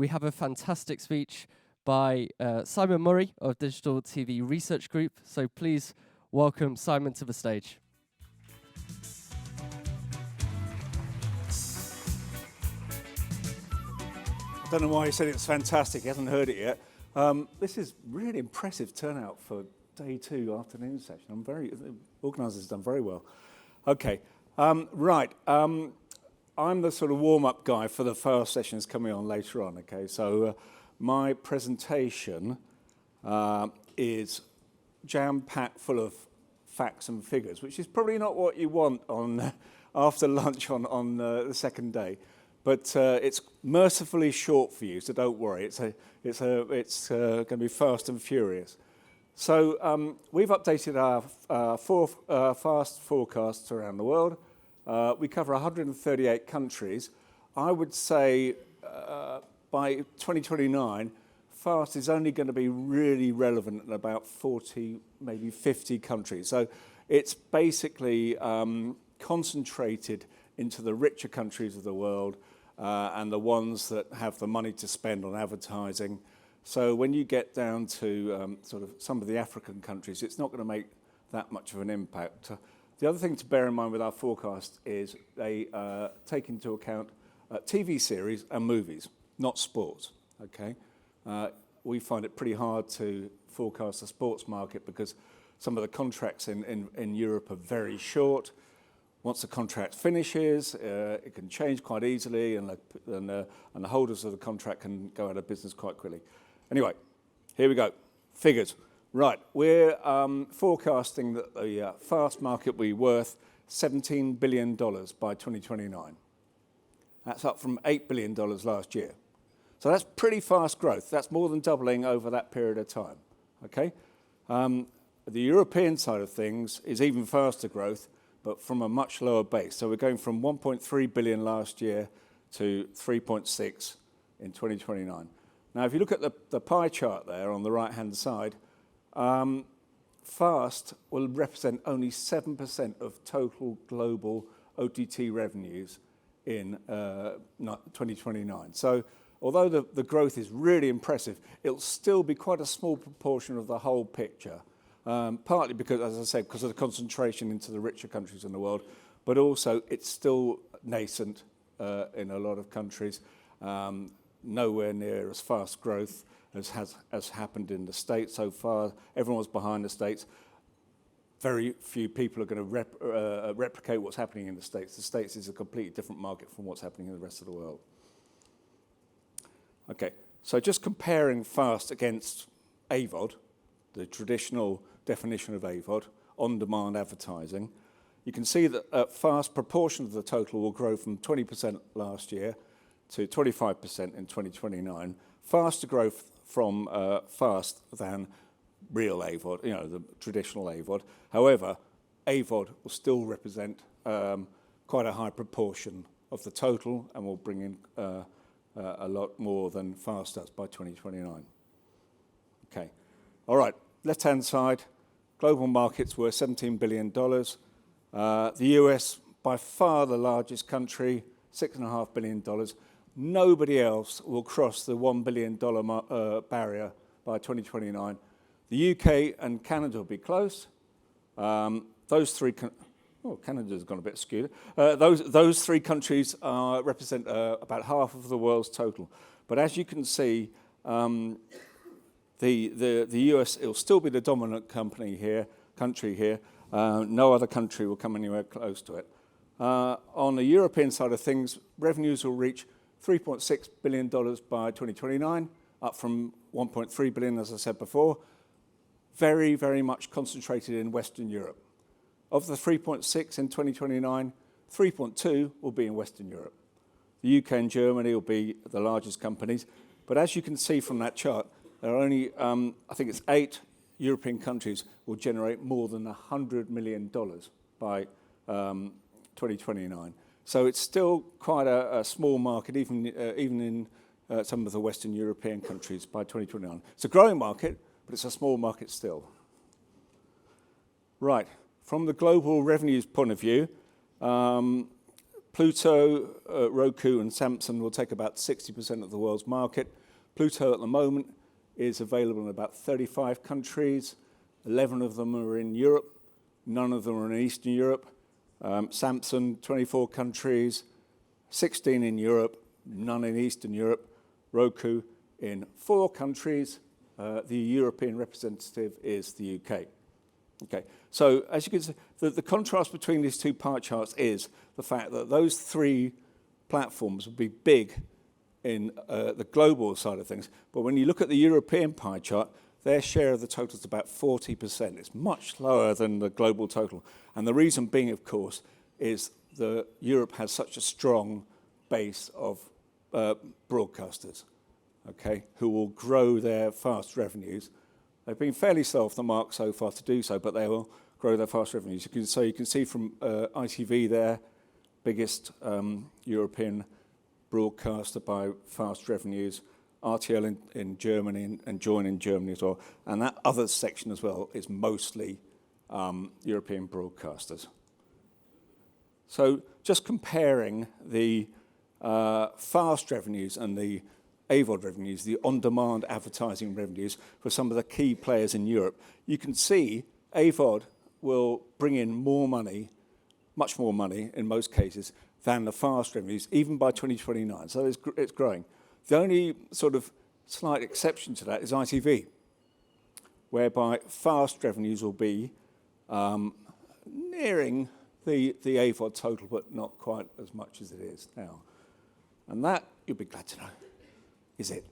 we have a fantastic speech by Simon Murray of Digital TV Research Group. So please welcome Simon to the stage. I don't know why he said it's fantastic. He hasn't heard it yet. This is really impressive turnout for day 2 afternoon session. The organisers done very well. Okay, right. I'm the sort of warm-up guy for the first sessions coming on later on. Okay, so my presentation is jam-packed full of facts and figures, which is probably not what you want on after lunch on the second day. But it's mercifully short for you, so don't worry. It's going to be fast and furious. So we've updated our fast forecasts around the world. We cover 138 countries. I would say by 2029, fast is only going to be really relevant in about 40, maybe 50 countries. So it's basically concentrated into the richer countries of the world and the ones that have the money to spend on advertising. So when you get down to sort of some of the African countries, it's not going to make that much of an impact. The other thing to bear in mind with our forecast is they take into account TV series and movies, not sports. Okay, we find it pretty hard to forecast the sports market because some of the contracts in Europe are very short. Once the contract finishes, it can change quite easily, and the holders of the contract can go out of business quite quickly. Anyway, here we go. Figures. Right, we're forecasting that the fast market will be worth $17 billion by 2029. That's up from $8 billion last year. So that's pretty fast growth. That's more than doubling over that period of time. Okay? The European side of things is even faster growth, but from a much lower base. So we're going from 1.3 billion last year to 3.6 in 2029. Now, if you look at the pie chart there on the right-hand side, fast will represent only 7% of total global OTT revenues in 2029. So although the growth is really impressive, it'll still be quite a small proportion of the whole picture. Partly because, as I said, because of the concentration into the richer countries in the world, but also it's still nascent in a lot of countries, nowhere near as fast growth as happened in the States so far. Everyone's behind the States. Very few people are going to replicate what's happening in the States. The States is a completely different market from what's happening in the rest of the world. Okay, so just comparing fast against AVOD, the traditional definition of AVOD, on-demand advertising, you can see that fast proportion of the total will grow from 20% last year to 25% in 2029. Faster growth from fast than real AVOD, the traditional AVOD. However, AVOD will still represent quite a high proportion of the total and will bring in a lot more than fast does by 2029. Okay, all right. Left-hand side, global markets were $17 billion. The US, by far the largest country, $6.5 billion. Nobody else will cross the $1 billion barrier by 2029. The UK and Canada will be close. Those three, Canada's gone a bit skewed. Those three countries represent about half of the world's total. But as you can see, the US, it'll still be the dominant country here. No other country will come anywhere close to it. On the European side of things, revenues will reach $3.6 billion by 2029, up from 1.3 billion, as I said before. Very, very much concentrated in Western Europe. Of the 3.6 in 2029, 3.2 will be in Western Europe. The UK and Germany will be the largest companies. But as you can see from that chart, there are only, I think it's 8 European countries will generate more than $100 million by 2029. So it's still quite a small market, even in some of the Western European countries by 2029. It's a growing market, but it's a small market still. Right, from the global revenues point of view, Pluto, Roku, and Samsung will take about 60% of the world's market. Pluto at the moment is available in about 35 countries. 11 of them are in Europe. None of them are in Eastern Europe. Samsung, 24 countries, 16 in Europe, none in Eastern Europe. Roku in 4 countries. The European representative is the UK. Okay, so as you can see, the contrast between these two pie charts is the fact that those 3 platforms will be big in the global side of things. But when you look at the European pie chart, their share of the total is about 40%. It's much lower than the global total. And the reason being, of course, is that Europe has such a strong base of broadcasters, okay, who will grow their fast revenues. They've been fairly slow off the mark so far to do so, but they will grow their fast revenues. So you can see from ITV there, biggest European broadcaster by fast revenues, RTL in Germany and Join in Germany as well. And that other section as well is mostly European broadcasters. So just comparing the fast revenues and the AVOD revenues, the on-demand advertising revenues for some of the key players in Europe, you can see AVOD will bring in more money, much more money in most cases, than the fast revenues, even by 2029. So it's growing. The only sort of slight exception to that is ITV, whereby fast revenues will be nearing the AVOD total, but not quite as much as it is now. And that, you'll be glad to know, is it.